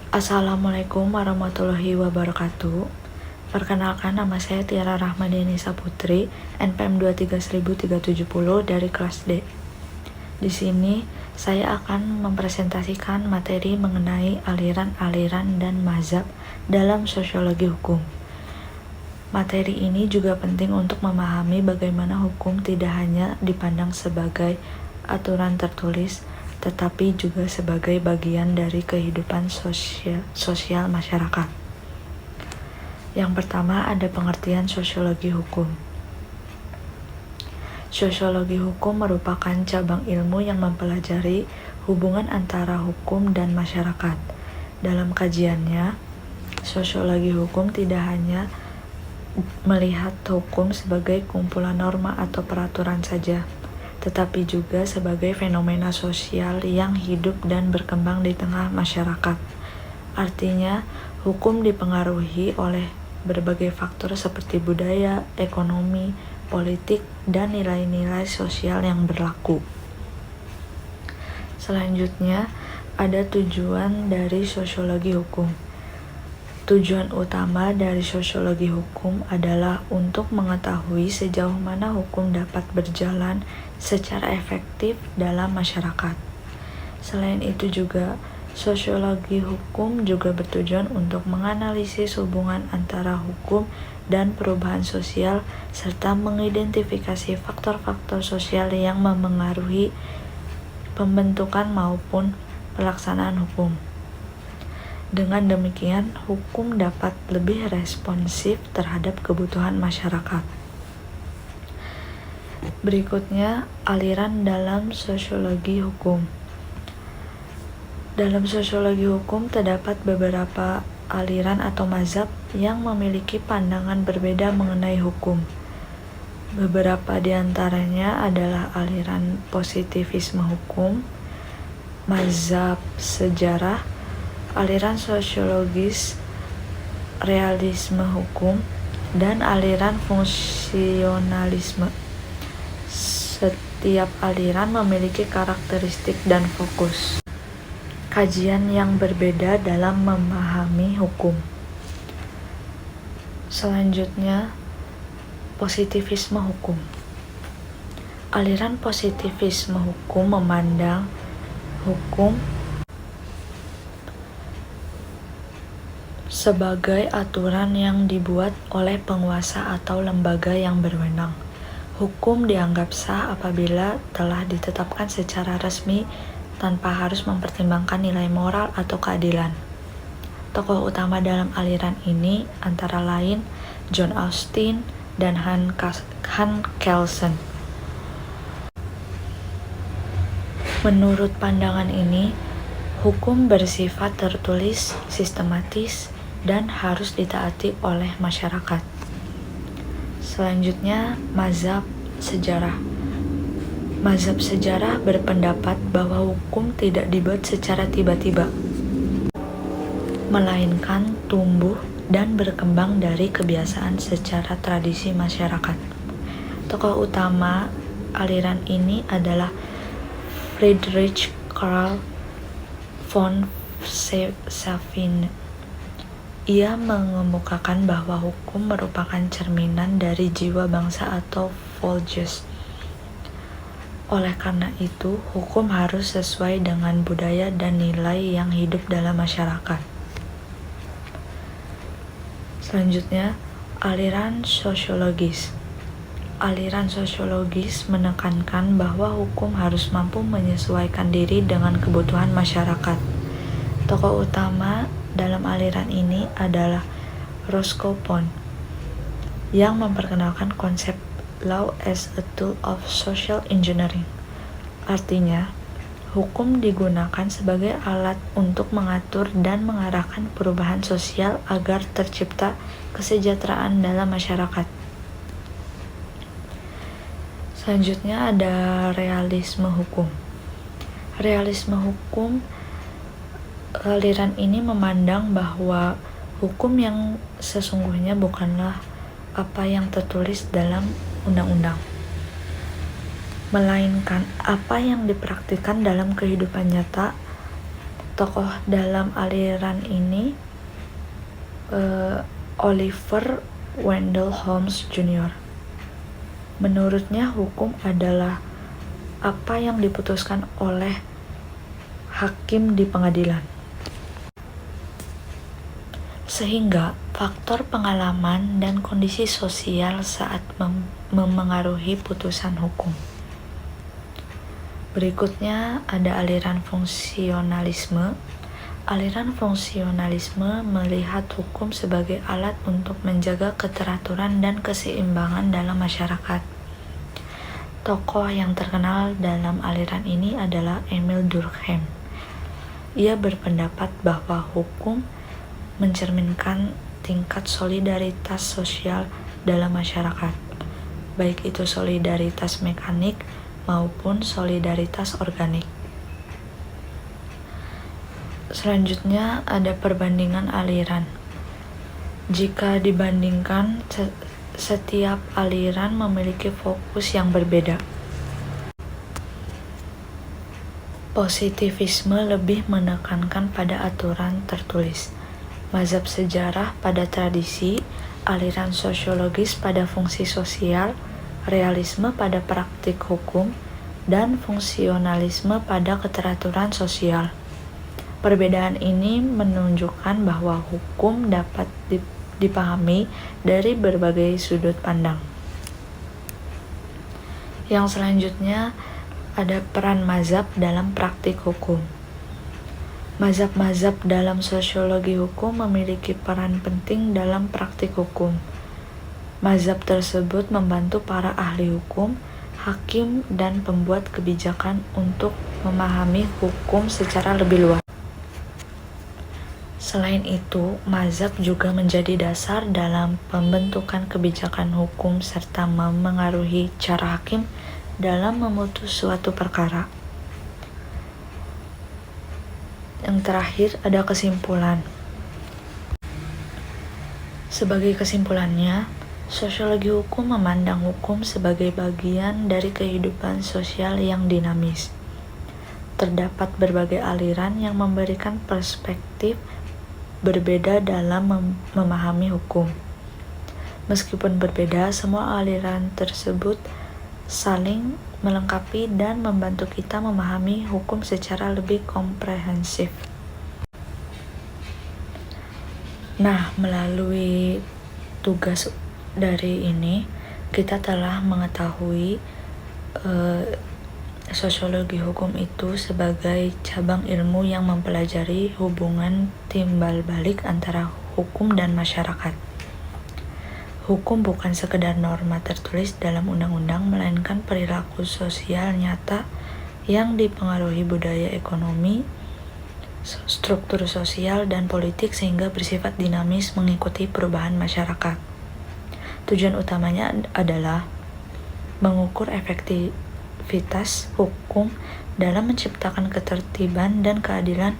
Assalamualaikum warahmatullahi wabarakatuh. Perkenalkan, nama saya Tiara Rahmadiani Saputri, NPM 2310370 dari kelas D. Di sini saya akan mempresentasikan materi mengenai aliran-aliran dan mazhab dalam sosiologi hukum. Materi ini juga penting untuk memahami bagaimana hukum tidak hanya dipandang sebagai aturan tertulis, tetapi juga sebagai bagian dari kehidupan sosial masyarakat. Yang pertama, ada pengertian sosiologi hukum. Sosiologi hukum merupakan cabang ilmu yang mempelajari hubungan antara hukum dan masyarakat. Dalam kajiannya, sosiologi hukum tidak hanya melihat hukum sebagai kumpulan norma atau peraturan saja, tetapi juga sebagai fenomena sosial yang hidup dan berkembang di tengah masyarakat. Artinya, hukum dipengaruhi oleh berbagai faktor seperti budaya, ekonomi, politik, dan nilai-nilai sosial yang berlaku. Selanjutnya, ada tujuan dari sosiologi hukum. Tujuan utama dari sosiologi hukum adalah untuk mengetahui sejauh mana hukum dapat berjalan secara efektif dalam masyarakat. Selain itu juga, sosiologi hukum juga bertujuan untuk menganalisis hubungan antara hukum dan perubahan sosial serta mengidentifikasi faktor-faktor sosial yang memengaruhi pembentukan maupun pelaksanaan hukum. Dengan demikian, hukum dapat lebih responsif terhadap kebutuhan masyarakat. Berikutnya, aliran dalam sosiologi hukum. Dalam sosiologi hukum terdapat beberapa aliran atau mazhab yang memiliki pandangan berbeda mengenai hukum. Beberapa di antaranya adalah aliran positivisme hukum, mazhab sejarah, aliran sosiologis realisme hukum, dan aliran fungsionalisme. Setiap aliran memiliki karakteristik dan fokus kajian yang berbeda dalam memahami hukum. Selanjutnya, positivisme hukum. Aliran positivisme hukum memandang hukum sebagai aturan yang dibuat oleh penguasa atau lembaga yang berwenang. Hukum dianggap sah apabila telah ditetapkan secara resmi tanpa harus mempertimbangkan nilai moral atau keadilan. Tokoh utama dalam aliran ini antara lain John Austin dan Hans Kelsen. Menurut pandangan ini, hukum bersifat tertulis, sistematis, dan harus ditaati oleh masyarakat. Selanjutnya, mazhab sejarah. Mazhab sejarah berpendapat bahwa hukum tidak dibuat secara tiba-tiba, melainkan tumbuh dan berkembang dari kebiasaan secara tradisi masyarakat. Tokoh utama aliran ini adalah Friedrich Karl von Savigny. Ia mengemukakan bahwa hukum merupakan cerminan dari jiwa bangsa atau Volksgeist. Oleh karena itu, hukum harus sesuai dengan budaya dan nilai yang hidup dalam masyarakat. Selanjutnya, aliran sosiologis. Aliran sosiologis menekankan bahwa hukum harus mampu menyesuaikan diri dengan kebutuhan masyarakat. Tokoh utama dalam aliran ini adalah Roscoe Pound, yang memperkenalkan konsep law as a tool of social engineering. Artinya, hukum digunakan sebagai alat untuk mengatur dan mengarahkan perubahan sosial agar tercipta kesejahteraan dalam masyarakat. Selanjutnya ada realisme hukum. Realisme hukum, aliran ini memandang bahwa hukum yang sesungguhnya bukanlah apa yang tertulis dalam undang-undang, melainkan apa yang dipraktikkan dalam kehidupan nyata Tokoh dalam aliran ini Oliver Wendell Holmes Jr. Menurutnya hukum adalah apa yang diputuskan oleh hakim di pengadilan. Sehingga faktor pengalaman dan kondisi sosial saat memengaruhi putusan hukum. Berikutnya ada aliran fungsionalisme. Aliran fungsionalisme melihat hukum sebagai alat untuk menjaga keteraturan dan keseimbangan dalam masyarakat. Tokoh yang terkenal dalam aliran ini adalah Emil Durkheim. Ia berpendapat bahwa hukum mencerminkan tingkat solidaritas sosial dalam masyarakat, baik itu solidaritas mekanik maupun solidaritas organik. Selanjutnya ada perbandingan aliran. Jika dibandingkan, setiap aliran memiliki fokus yang berbeda. Positivisme lebih menekankan pada aturan tertulis, mazhab sejarah pada tradisi, aliran sosiologis pada fungsi sosial, realisme pada praktik hukum, dan fungsionalisme pada keteraturan sosial. Perbedaan ini menunjukkan bahwa hukum dapat dipahami dari berbagai sudut pandang. Yang selanjutnya ada peran mazhab dalam praktik hukum. Mazhab-mazhab dalam sosiologi hukum memiliki peran penting dalam praktik hukum. Mazhab tersebut membantu para ahli hukum, hakim, dan pembuat kebijakan untuk memahami hukum secara lebih luas. Selain itu, mazhab juga menjadi dasar dalam pembentukan kebijakan hukum serta memengaruhi cara hakim dalam memutus suatu perkara. Yang terakhir ada kesimpulan. Sebagai kesimpulannya, sosiologi hukum memandang hukum sebagai bagian dari kehidupan sosial yang dinamis. Terdapat berbagai aliran yang memberikan perspektif berbeda dalam memahami hukum. Meskipun berbeda, semua aliran tersebut saling melengkapi dan membantu kita memahami hukum secara lebih komprehensif. Nah, melalui tugas dari ini, kita telah mengetahui sosiologi hukum itu sebagai cabang ilmu yang mempelajari hubungan timbal balik antara hukum dan masyarakat. Hukum bukan sekedar norma tertulis dalam undang-undang, melainkan perilaku sosial nyata yang dipengaruhi budaya, ekonomi, struktur sosial, dan politik sehingga bersifat dinamis mengikuti perubahan masyarakat. Tujuan utamanya adalah mengukur efektivitas hukum dalam menciptakan ketertiban dan keadilan,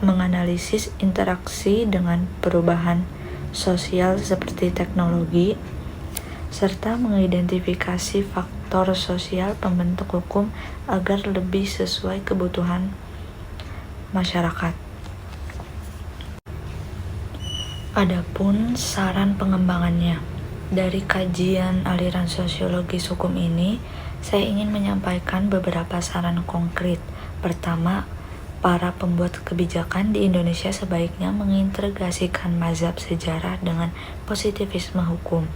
menganalisis interaksi dengan perubahan sosial seperti teknologi, serta mengidentifikasi faktor sosial pembentuk hukum agar lebih sesuai kebutuhan masyarakat. Adapun saran pengembangannya, dari kajian aliran sosiologis hukum ini, saya ingin menyampaikan beberapa saran konkret. Pertama, para pembuat kebijakan di Indonesia sebaiknya mengintegrasikan mazhab sejarah dengan positivisme hukum.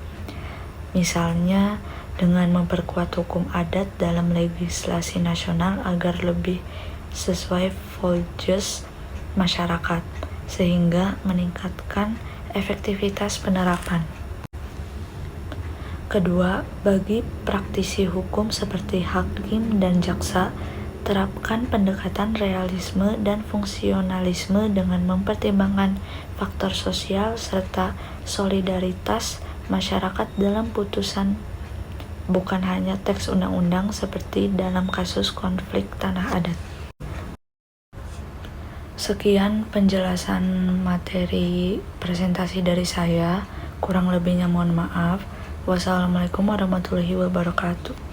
Misalnya, dengan memperkuat hukum adat dalam legislasi nasional agar lebih sesuai values masyarakat, sehingga meningkatkan efektivitas penerapan. Kedua, bagi praktisi hukum seperti hakim dan jaksa, terapkan pendekatan realisme dan fungsionalisme dengan mempertimbangkan faktor sosial serta solidaritas masyarakat dalam putusan, bukan hanya teks undang-undang seperti dalam kasus konflik tanah adat. Sekian penjelasan materi presentasi dari saya, kurang lebihnya mohon maaf. Wassalamualaikum warahmatullahi wabarakatuh.